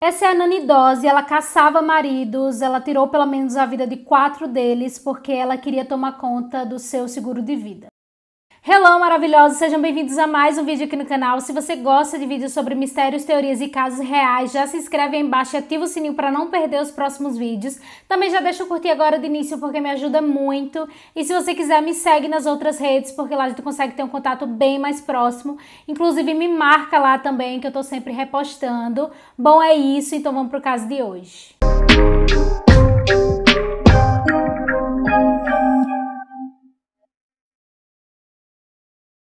Essa é a Nani Dose, ela caçava maridos, ela tirou pelo menos a vida de 4 deles porque ela queria tomar conta do seu seguro de vida. Hello, maravilhosos! Sejam bem-vindos a mais um vídeo aqui no canal. Se você gosta de vídeos sobre mistérios, teorias e casos reais, já se inscreve aí embaixo e ativa o sininho para não perder os próximos vídeos. Também já deixa eu curtir agora de início porque me ajuda muito. E se você quiser, me segue nas outras redes, porque lá a gente consegue ter um contato bem mais próximo. Inclusive, me marca lá também, que eu tô sempre repostando. Bom, é isso, então vamos pro caso de hoje.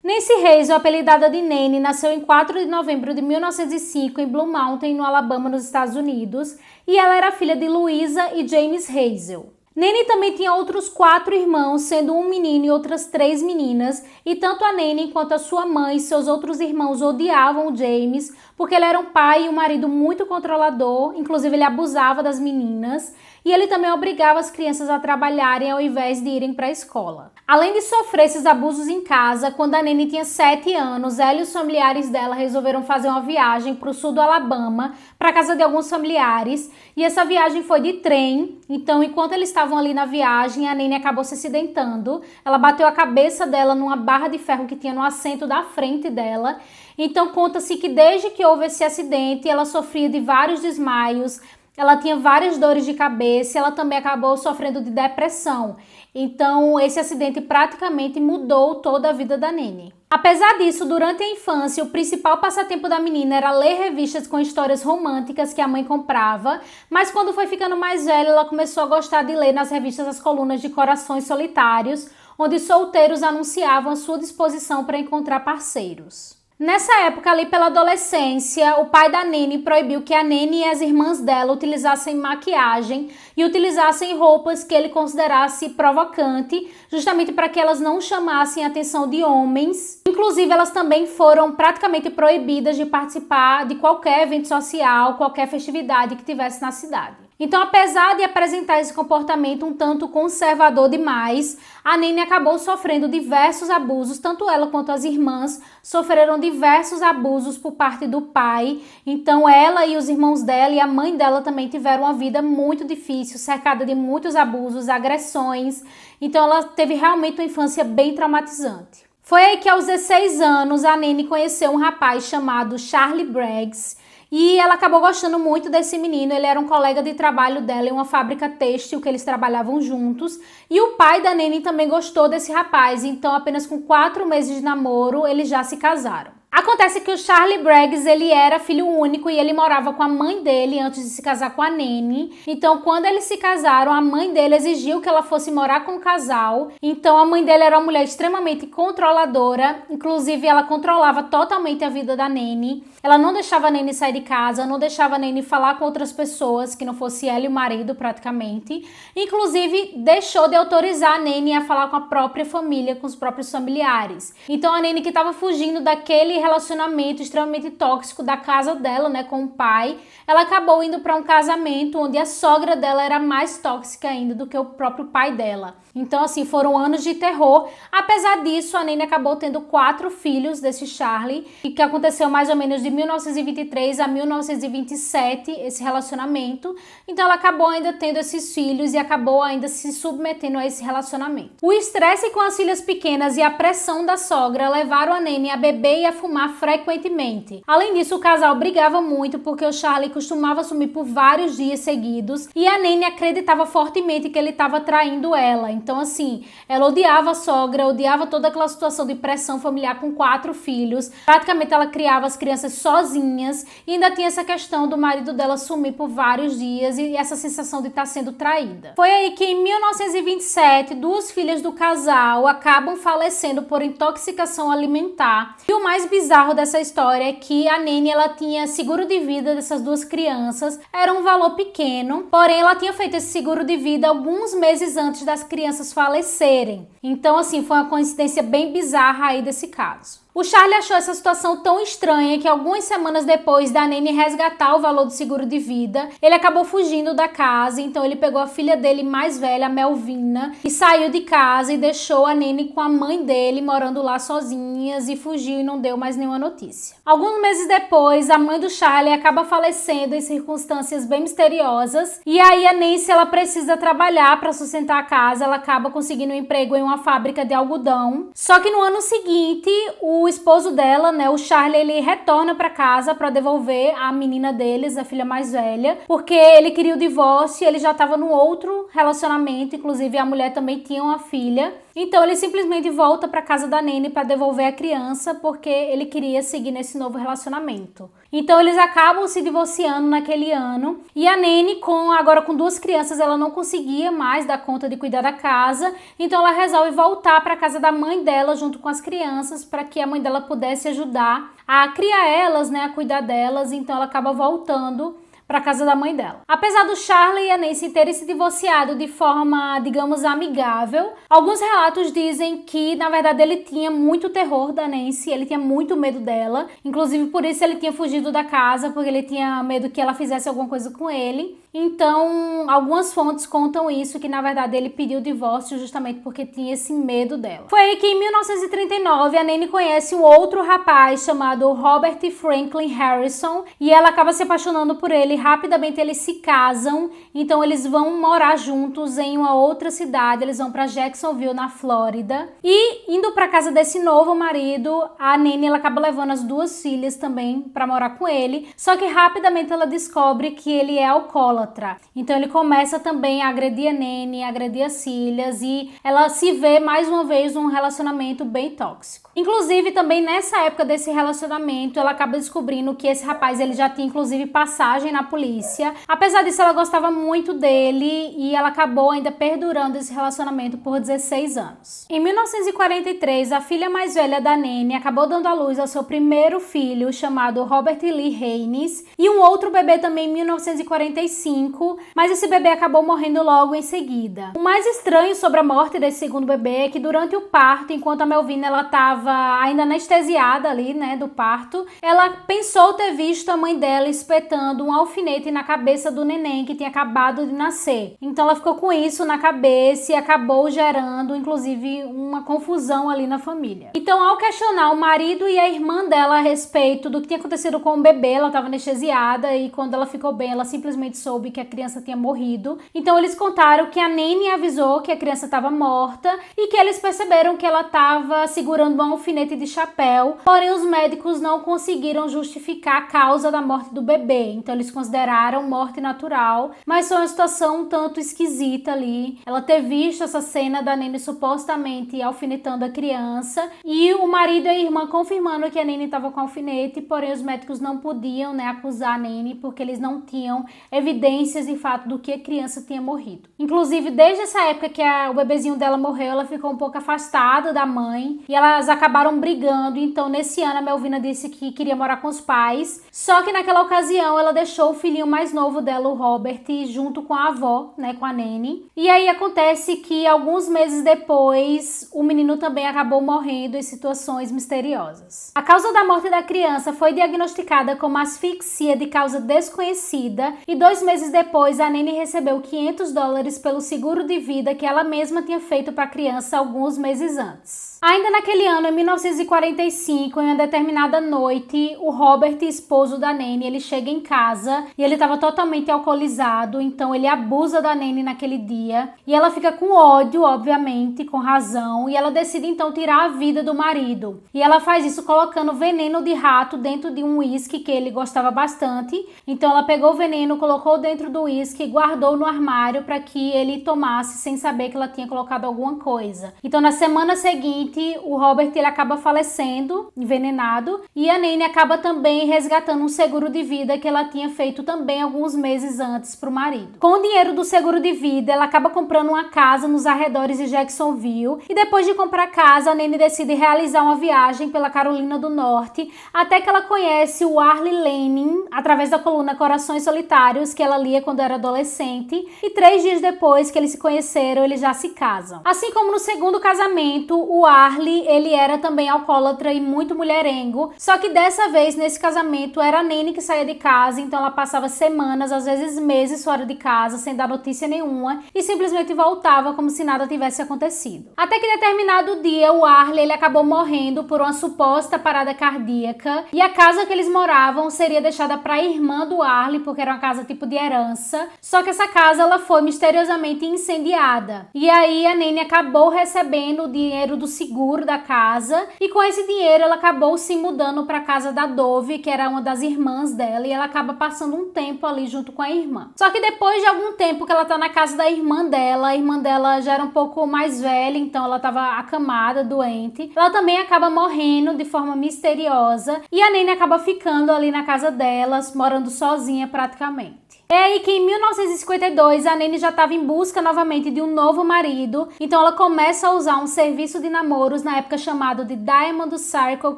Nancy Hazel, apelidada de Nene, nasceu em 4 de novembro de 1905 em Blue Mountain, no Alabama, nos Estados Unidos, e ela era filha de Louisa e James Hazel. Nene também tinha outros 4 irmãos, sendo um menino e outras 3 meninas, e tanto a Nene quanto a sua mãe e seus outros irmãos odiavam o James, porque ele era um pai e um marido muito controlador, inclusive ele abusava das meninas, e ele também obrigava as crianças a trabalharem ao invés de irem para a escola. Além de sofrer esses abusos em casa, quando a Nene tinha 7 anos, ela e os familiares dela resolveram fazer uma viagem para o sul do Alabama, para a casa de alguns familiares, e essa viagem foi de trem. Então, enquanto eles estavam ali na viagem, a Nene acabou se acidentando. Ela bateu a cabeça dela numa barra de ferro que tinha no assento da frente dela. Então, conta-se que desde que houve esse acidente, ela sofria de vários desmaios, ela tinha várias dores de cabeça, ela também acabou sofrendo de depressão. Então, esse acidente praticamente mudou toda a vida da Nene. Apesar disso, durante a infância, o principal passatempo da menina era ler revistas com histórias românticas que a mãe comprava, mas quando foi ficando mais velha, ela começou a gostar de ler nas revistas as colunas de Corações Solitários, onde solteiros anunciavam a sua disposição para encontrar parceiros. Nessa época, ali pela adolescência, o pai da Nene proibiu que a Nene e as irmãs dela utilizassem maquiagem e utilizassem roupas que ele considerasse provocante, justamente para que elas não chamassem a atenção de homens. Inclusive, elas também foram praticamente proibidas de participar de qualquer evento social, qualquer festividade que tivesse na cidade. Então, apesar de apresentar esse comportamento um tanto conservador demais, a Nene acabou sofrendo diversos abusos, tanto ela quanto as irmãs sofreram diversos abusos por parte do pai. Então, ela e os irmãos dela e a mãe dela também tiveram uma vida muito difícil, cercada de muitos abusos, agressões. Então, ela teve realmente uma infância bem traumatizante. Foi aí que aos 16 anos a Nene conheceu um rapaz chamado Charlie Braggs, e ela acabou gostando muito desse menino. Ele era um colega de trabalho dela em uma fábrica têxtil que eles trabalhavam juntos. E o pai da Nene também gostou desse rapaz. Então, apenas com 4 meses de namoro, eles já se casaram. Acontece que o Charlie Braggs, ele era filho único e ele morava com a mãe dele antes de se casar com a Nene. Então, quando eles se casaram, a mãe dele exigiu que ela fosse morar com o casal. Então, a mãe dele era uma mulher extremamente controladora. Inclusive, ela controlava totalmente a vida da Nene. Ela não deixava a Nene sair de casa, não deixava a Nene falar com outras pessoas, que não fosse ela e o marido, praticamente. Inclusive, deixou de autorizar a Nene a falar com a própria família, com os próprios familiares. Então, a Nene, que estava fugindo daquele relacionamento extremamente tóxico da casa dela, né, com o pai, ela acabou indo para um casamento onde a sogra dela era mais tóxica ainda do que o próprio pai dela. Então, assim, foram anos de terror. Apesar disso, a Nene acabou tendo 4 filhos desse Charlie, e que aconteceu mais ou menos de 1923 a 1927, esse relacionamento. Então, ela acabou ainda tendo esses filhos e acabou ainda se submetendo a esse relacionamento. O estresse com as filhas pequenas e a pressão da sogra levaram a Nene a beber e a fumar frequentemente. Além disso, o casal brigava muito porque o Charlie costumava sumir por vários dias seguidos e a Nene acreditava fortemente que ele estava traindo ela. Então, assim, ela odiava a sogra, odiava toda aquela situação de pressão familiar com 4 filhos. Praticamente ela criava as crianças sozinhas e ainda tinha essa questão do marido dela sumir por vários dias e essa sensação de estar sendo traída. Foi aí que em 1927, 2 filhas do casal acabam falecendo por intoxicação alimentar. E o mais bizarro dessa história é que a Nene, ela tinha seguro de vida dessas 2 crianças, era um valor pequeno, porém ela tinha feito esse seguro de vida alguns meses antes das crianças falecerem. Então, assim, foi uma coincidência bem bizarra aí desse caso. O Charlie achou essa situação tão estranha que algumas semanas depois da Nanny resgatar o valor do seguro de vida, ele acabou fugindo da casa. Então ele pegou a filha dele mais velha, a Melvina, e saiu de casa e deixou a Nanny com a mãe dele morando lá sozinhas, e fugiu e não deu mais nenhuma notícia. Alguns meses depois, a mãe do Charlie acaba falecendo em circunstâncias bem misteriosas, e aí a Nancy ela precisa trabalhar para sustentar a casa. Ela acaba conseguindo um emprego em uma fábrica de algodão. Só que no ano seguinte, o esposo dela, né, o Charlie, ele retorna para casa para devolver a menina deles, a filha mais velha, porque ele queria o divórcio e ele já estava num outro relacionamento, inclusive a mulher também tinha uma filha. Então ele simplesmente volta para casa da Nanny para devolver a criança, porque ele queria seguir nesse novo relacionamento. Então eles acabam se divorciando naquele ano, e a Nanny, agora com 2 crianças, ela não conseguia mais dar conta de cuidar da casa, então ela resolve voltar para a casa da mãe dela junto com as crianças, para que a mãe dela pudesse ajudar a criar elas, né, a cuidar delas. Então ela acaba voltando para casa da mãe dela. Apesar do Charlie e a Nancy terem se divorciado de forma, digamos, amigável, alguns relatos dizem que, na verdade, ele tinha muito terror da Nancy, ele tinha muito medo dela, inclusive por isso ele tinha fugido da casa, porque ele tinha medo que ela fizesse alguma coisa com ele. Então, algumas fontes contam isso, que na verdade ele pediu o divórcio justamente porque tinha esse medo dela. Foi aí que em 1939 a Nanny conhece um outro rapaz chamado Robert Franklin Harrison, e ela acaba se apaixonando por ele. Rapidamente eles se casam, então eles vão morar juntos em uma outra cidade. Eles vão para Jacksonville, na Flórida, e indo para casa desse novo marido, a Nanny ela acaba levando as 2 filhas também para morar com ele. Só que rapidamente ela descobre que ele é alcoólatra. Então ele começa também a agredir a Nanny, a agredir as filhas, e ela se vê mais uma vez num relacionamento bem tóxico. Inclusive também nessa época desse relacionamento, ela acaba descobrindo que esse rapaz ele já tinha inclusive passagem na polícia. Apesar disso, ela gostava muito dele e ela acabou ainda perdurando esse relacionamento por 16 anos. Em 1943, a filha mais velha da Nanny acabou dando à luz ao seu primeiro filho, chamado Robert Lee Haynes, e um outro bebê também em 1945, mas esse bebê acabou morrendo logo em seguida. O mais estranho sobre a morte desse segundo bebê é que durante o parto, enquanto a Melvina ela estava ainda anestesiada ali, né, do parto, ela pensou ter visto a mãe dela espetando um alfinete na cabeça do neném que tinha acabado de nascer. Então ela ficou com isso na cabeça e acabou gerando, inclusive, uma confusão ali na família. Então, ao questionar o marido e a irmã dela a respeito do que tinha acontecido com o bebê, ela estava anestesiada, e quando ela ficou bem, ela simplesmente soube que a criança tinha morrido. Então eles contaram que a Nanny avisou que a criança estava morta e que eles perceberam que ela estava segurando um alfinete de chapéu, porém os médicos não conseguiram justificar a causa da morte do bebê. Então eles consideraram morte natural, mas foi uma situação um tanto esquisita ali, ela ter visto essa cena da Nanny supostamente alfinetando a criança, e o marido e a irmã confirmando que a Nanny estava com alfinete, porém os médicos não podiam, né, acusar a Nanny porque eles não tinham evidências de fato do que a criança tinha morrido. Inclusive, desde essa época que o bebezinho dela morreu, ela ficou um pouco afastada da mãe e elas acabaram brigando. Então nesse ano a Melvina disse que queria morar com os pais, só que naquela ocasião ela deixou o filhinho mais novo dela, o Robert, junto com a avó, né, com a Nanny. E aí acontece que alguns meses depois o menino também acabou morrendo em situações misteriosas. A causa da morte da criança foi diagnosticada como asfixia de causa desconhecida, e 2 meses depois a Nanny recebeu $500 pelo seguro de vida que ela mesma tinha feito para a criança alguns meses antes. Ainda naquele ano, em 1945, em uma determinada noite, o Robert, esposo da Nanny, ele chega em casa e ele estava totalmente alcoolizado, então ele abusa da Nanny naquele dia e ela fica com ódio, obviamente, com razão, e ela decide então tirar a vida do marido. E ela faz isso colocando veneno de rato dentro de um uísque que ele gostava bastante. Então ela pegou o veneno, colocou dentro do uísque e guardou no armário para que ele tomasse sem saber que ela tinha colocado alguma coisa. Então na semana seguinte, o Robert ele acaba falecendo, envenenado, e a Nanny acaba também resgatando um seguro de vida que ela tinha feito também alguns meses antes para o marido. Com o dinheiro do seguro de vida, ela acaba comprando uma casa nos arredores de Jacksonville, e depois de comprar a casa, a Nanny decide realizar uma viagem pela Carolina do Norte, até que ela conhece o Arlie Lanning através da coluna Corações Solitários, que ela lia quando era adolescente, e 3 dias depois que eles se conheceram, eles já se casam. Assim como no segundo casamento, o Arlie, ele era também alcoólatra e muito mulherengo, só que dessa vez, nesse casamento, era a Nene que saía de casa, então ela passava semanas, às vezes meses fora de casa, sem dar notícia nenhuma, e simplesmente voltava como se nada tivesse acontecido. Até que determinado dia, o Arlie, ele acabou morrendo por uma suposta parada cardíaca, e a casa que eles moravam seria deixada para a irmã do Arlie, porque era uma casa tipo de herança, só que essa casa, ela foi misteriosamente incendiada. E aí a Nene acabou recebendo o dinheiro do seguro da casa, e com esse dinheiro ela acabou se mudando para a casa da Dove, que era uma das irmãs dela, e ela acaba passando um tempo ali junto com a irmã. Só que depois de algum tempo que ela tá na casa da irmã dela, a irmã dela já era um pouco mais velha, então ela tava acamada, doente. Ela também acaba morrendo de forma misteriosa, e a Nene acaba ficando ali na casa delas, morando sozinha praticamente. É aí que em 1952 a Nene já estava em busca novamente de um novo marido, então ela começa a usar um serviço de namoros na época chamado de Diamond Circle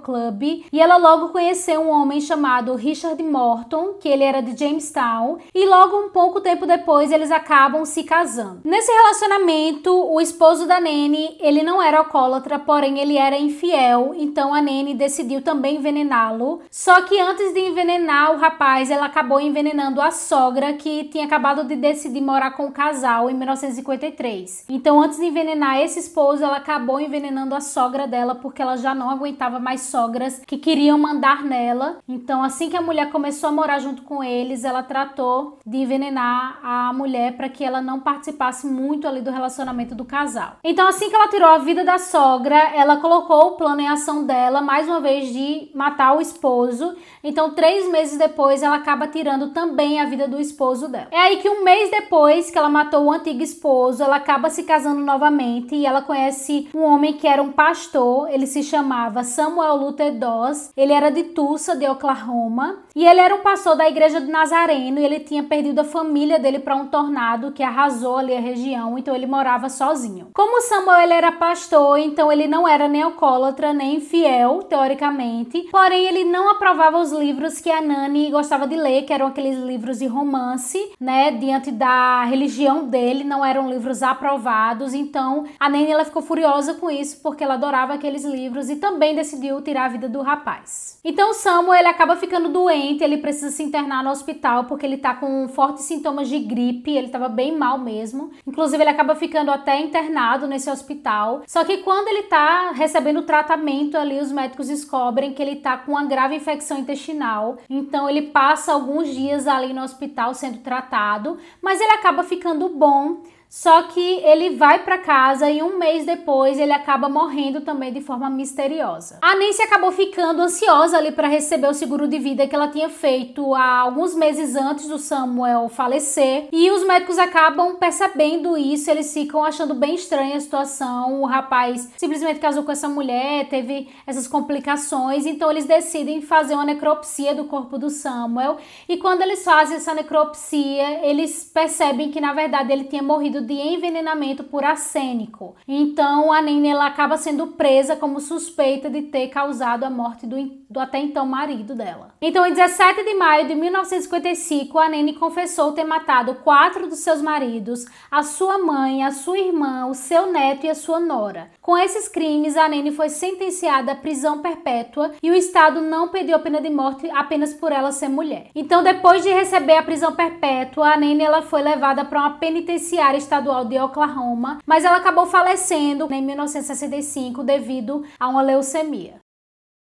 Club, e ela logo conheceu um homem chamado Richard Morton, que ele era de Jamestown, e logo um pouco tempo depois eles acabam se casando. Nesse relacionamento, o esposo da Nene, ele não era alcoólatra, porém ele era infiel, então a Nene decidiu também envenená-lo, só que antes de envenenar o rapaz, ela acabou envenenando a sogra, que tinha acabado de decidir morar com o casal em 1953. Então, antes de envenenar esse esposo, ela acabou envenenando a sogra dela, porque ela já não aguentava mais sogras que queriam mandar nela. Então, assim que a mulher começou a morar junto com eles, ela tratou de envenenar a mulher para que ela não participasse muito ali do relacionamento do casal. Então, assim que ela tirou a vida da sogra, ela colocou o plano em ação dela, mais uma vez, de matar o esposo. Então, 3 meses depois, ela acaba tirando também a vida do esposo dela. É aí que um mês depois que ela matou o antigo esposo, ela acaba se casando novamente e ela conhece um homem que era um pastor, ele se chamava Samuel Luther Doss, ele era de Tulsa, de Oklahoma, e ele era um pastor da igreja de Nazareno, e ele tinha perdido a família dele para um tornado que arrasou ali a região, então ele morava sozinho. Como Samuel ele era pastor, então ele não era nem alcoólatra, nem infiel, teoricamente, porém ele não aprovava os livros que a Nani gostava de ler, que eram aqueles livros de romance, né, diante da religião dele, não eram livros aprovados, então a Nene ela ficou furiosa com isso, porque ela adorava aqueles livros e também decidiu tirar a vida do rapaz. Então Samuel ele acaba ficando doente, ele precisa se internar no hospital, porque ele tá com fortes sintomas de gripe, ele tava bem mal mesmo, inclusive ele acaba ficando até internado nesse hospital, só que quando ele tá recebendo tratamento ali, os médicos descobrem que ele tá com uma grave infecção intestinal, então ele passa alguns dias ali no hospital sendo tratado, mas ele acaba ficando bom. Só que ele vai para casa e um mês depois ele acaba morrendo também de forma misteriosa. A Nancy acabou ficando ansiosa ali para receber o seguro de vida que ela tinha feito há alguns meses antes do Samuel falecer. E os médicos acabam percebendo isso, eles ficam achando bem estranha a situação. O rapaz simplesmente casou com essa mulher, teve essas complicações, então eles decidem fazer uma necropsia do corpo do Samuel. E quando eles fazem essa necropsia, eles percebem que na verdade ele tinha morrido de envenenamento por arsênico. Então a Nene ela acaba sendo presa como suspeita de ter causado a morte do até então marido dela. Então em 17 de maio de 1955 a Nene confessou ter matado 4 dos seus maridos, a sua mãe, a sua irmã, o seu neto e a sua nora. Com esses crimes a Nene foi sentenciada à prisão perpétua e o Estado não pediu a pena de morte apenas por ela ser mulher. Então depois de receber a prisão perpétua a Nene ela foi levada para uma penitenciária estadual de Oklahoma, mas ela acabou falecendo em 1965 devido a uma leucemia.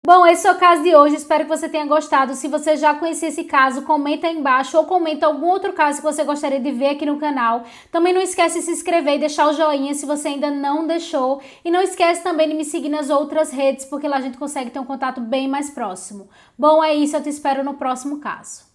Bom, esse é o caso de hoje, espero que você tenha gostado. Se você já conhecia esse caso, comenta aí embaixo ou comenta algum outro caso que você gostaria de ver aqui no canal. Também não esquece de se inscrever e deixar o joinha se você ainda não deixou. E não esquece também de me seguir nas outras redes, porque lá a gente consegue ter um contato bem mais próximo. Bom, é isso, eu te espero no próximo caso.